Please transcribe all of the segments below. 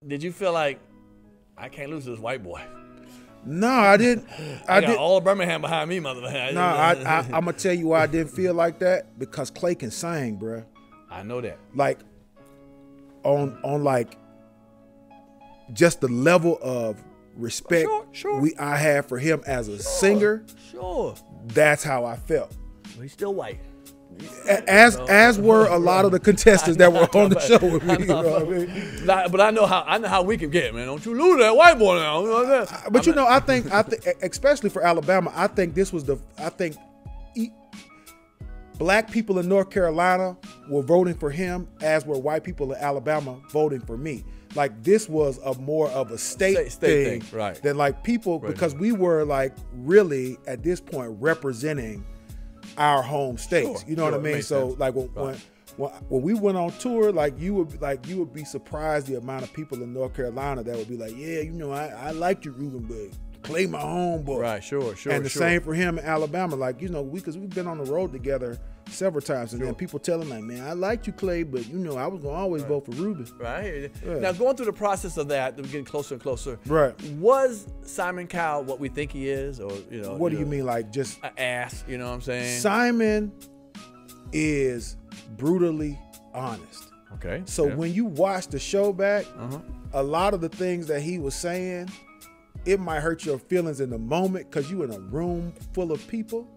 did you feel like I can't lose to this white boy? No, I didn't. I got all of Birmingham behind me, motherfucker. No, I'm gonna tell you why I didn't feel like that, because Clay can sing, bruh. I know that. Like on like just the level of respect I have for him as a singer. Sure. That's how I felt. But he's still white. As were a lot of the contestants that were on the show with me. You know what I mean? But I know how we can get, man. Don't you lose that white boy now. But I think especially for Alabama, I think black people in North Carolina were voting for him, as were white people in Alabama voting for me. Like, this was more of a state thing, right? Than like people, because we were like really at this point representing our home states. You know what I mean? So like when we went on tour, you would be surprised the amount of people in North Carolina that would be like, yeah, I liked you, Ruben, but Clay my homeboy. Right, sure. And the same for him in Alabama, because we've been on the road together several times, and then people tell him like, man, I liked you, Clay, but I was gonna always vote for Ruben. Right. Yeah. Now, going through the process of that, we're getting closer and closer. Right. Was Simon Cowell what we think he is, or What do you mean, like just an ass? You know what I'm saying? Simon is brutally honest. Okay. So when you watch the show back, a lot of the things that he was saying, it might hurt your feelings in the moment because you in a room full of people.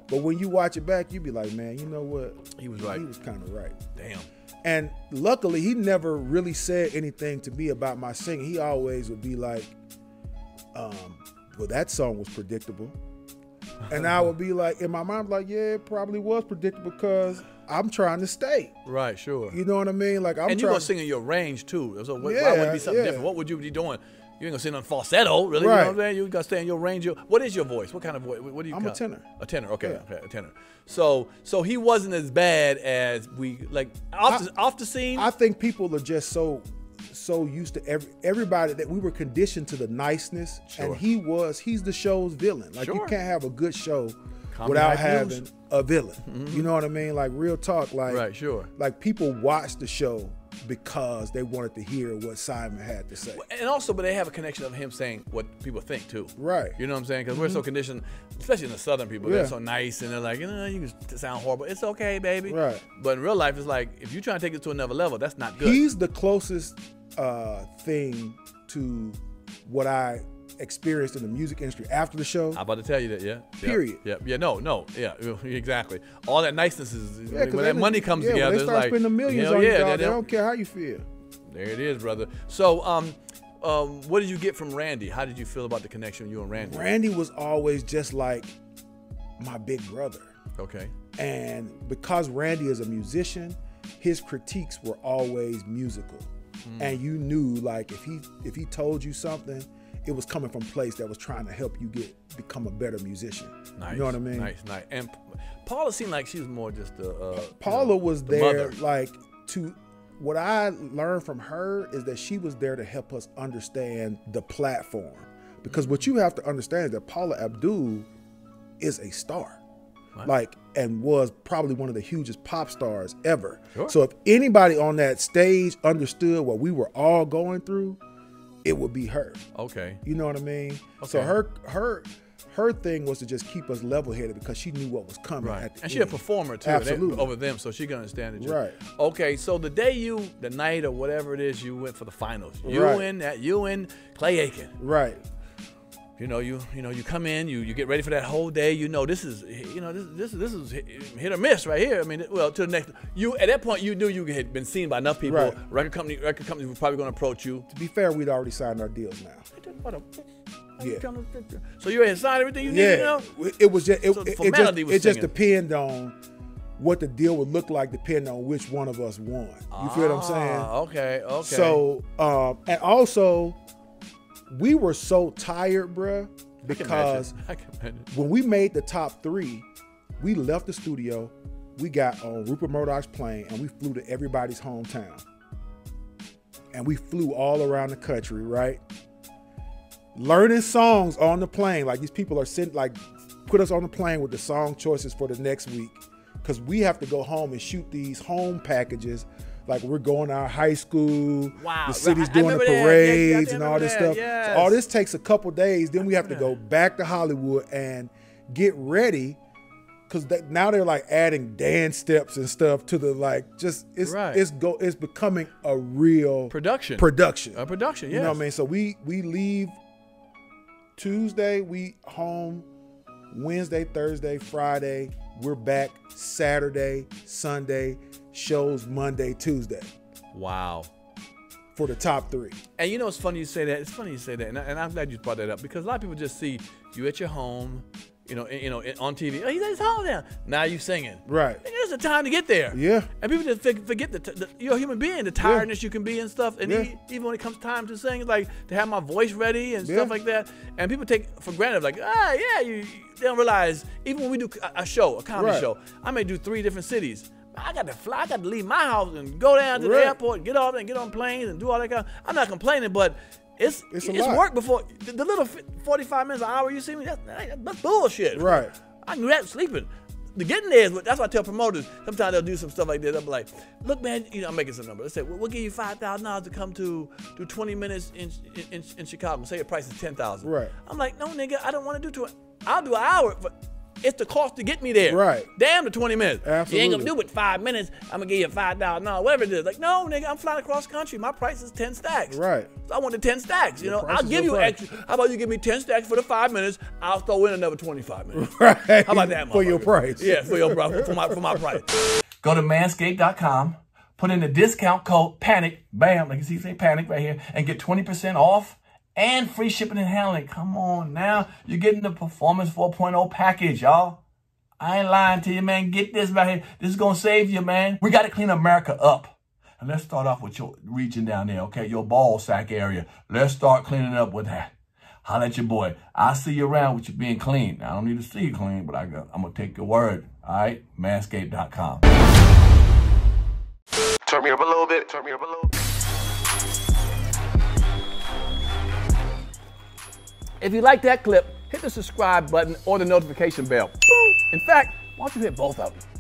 But when you watch it back, you be like, man, you know what? He was right. He was kind of right. Damn. And luckily, he never really said anything to me about my singing. He always would be like, well, that song was predictable. And I would be like, in my mind, like, yeah, it probably was predictable because I'm trying to stay. Right, sure. You know what I mean? Like, and you're going to sing in your range, too. So why would it be something different? What would you be doing? You ain't gonna sing on falsetto, really. Right. You know what I'm saying? You gotta stay in your range. What is your voice? What kind of voice? What do you? I'm a tenor. A tenor. Okay. Yeah. Okay. A tenor. So he wasn't as bad as we like off the scene. I think people are just so used to everybody that we were conditioned to the niceness, and he's the show's villain. Like you can't have a good show without having a villain. Mm-hmm. You know what I mean? Like real talk. Like right. Sure. Like people watch the show because they wanted to hear what Simon had to say. And also, but they have a connection of him saying what people think, too. Right. You know what I'm saying? Because we're so conditioned, especially in the Southern people, they're so nice, and they're like, you can sound horrible. It's okay, baby. Right. But in real life, it's like, if you're trying to take it to another level, that's not good. He's the closest thing to what I experienced in the music industry after the show. I'm about to tell you that, yeah. Period. Yeah, exactly. All that niceness is when that money comes together. When they start spending millions on you, they don't care how you feel. There it is, brother. So, what did you get from Randy? How did you feel about the connection with you and Randy? Randy was always just like my big brother. Okay. And because Randy is a musician, his critiques were always musical. And you knew, like, if he told you something, it was coming from a place that was trying to help you become a better musician. Nice. You know what I mean? Nice. And Paula seemed like she was more just Paula was there, mother. like, to what I learned from her is that she was there to help us understand the platform. Because what you have to understand is that Paula Abdul is a star. Like, and was probably one of the hugest pop stars ever. Sure. So if anybody on that stage understood what we were all going through, it would be her. Okay. You know what I mean? Okay. So her thing was to just keep us level-headed because she knew what was coming. Right. And she's a performer too. Absolutely. Over them, so she can understand it. Right. Okay, so the night or whatever it is, you went for the finals. You and Clay Aiken. Right. You come in, you get ready for that whole day. This is this is hit or miss right here. I mean, well, to the next. At that point you knew you had been seen by enough people. Right. Record companies were probably going to approach you. To be fair, we'd already signed our deals now. Yeah. So you had signed everything you needed now? It was just it just depended on what the deal would look like, depending on which one of us won. You feel what I'm saying? Okay. So and also, we were so tired, bruh, because when we made the top 3, we left the studio, we got on Rupert Murdoch's plane, and we flew to everybody's hometown. And we flew all around the country, right? Learning songs on the plane. Like, these people are sitting, like, put us on the plane with the song choices for the next week. because we have to go home and shoot these home packages. Like we're going to our high school, the city's doing the parades and all this stuff. Yes. So all this takes a couple days. Then we have to go back to Hollywood and get ready, because now they're like adding dance steps and stuff to the it's becoming a real production. A production, yes. You know what I mean? So we leave Tuesday, we home Wednesday, Thursday, Friday. We're back Saturday, Sunday. Shows Monday, Tuesday. Wow. For the top 3. And you know, it's funny you say that. It's funny you say that, and I'm glad you brought that up, because a lot of people just see you at your home, you know, on TV. Oh, he's at his home now. Now you singing. Right. There's a time to get there. Yeah. And people just forget you're a human being, the tiredness you can be and stuff. And even when it comes time to sing, it's like to have my voice ready and stuff like that. And people take for granted, like, they don't realize, even when we do a comedy show, I may do 3 different cities. I got to fly. I got to leave my house and go down to the airport and get off and get on planes and do all that kind of. I'm not complaining, but it's work before the little 45 minutes, an hour you see me. That's bullshit. Right. I can do that sleeping. The getting there is that's why I tell promoters. Sometimes they'll do some stuff like this. They'll be like, "Look, man, I'm making some number. Let's say we'll give you $5,000 to come to do 20 minutes in Chicago. Say your price is $10,000. Right. I'm like, no, nigga, I don't want to do 20. I'll do an hour. It's the cost to get me there. Right. Damn the 20 minutes. Absolutely. You ain't gonna do it 5 minutes. I'm gonna give you $5,000, whatever it is. Like, no, nigga, I'm flying across country. My price is 10 stacks. Right. So I want the 10 stacks. You know, I'll give you extra. How about you give me 10 stacks for the 5 minutes? I'll throw in another 25 minutes. Right. How about that, for your price? Yeah, for your price, for my price. Go to manscaped.com, put in the discount code PANIC, bam, like you see, say PANIC right here, and get 20% off. And free shipping and handling. Come on now. You're getting the Performance 4.0 package, y'all. I ain't lying to you, man. Get this right here. This is going to save you, man. We got to clean America up. And let's start off with your region down there, okay? Your ball sack area. Let's start cleaning up with that. Holla at your boy. I'll see you around with you being clean. I don't need to see you clean, but I'm going to take your word. All right? Manscaped.com. Turn me up a little bit. Turn me up a little bit. If you like that clip, hit the subscribe button or the notification bell. In fact, why don't you hit both of them?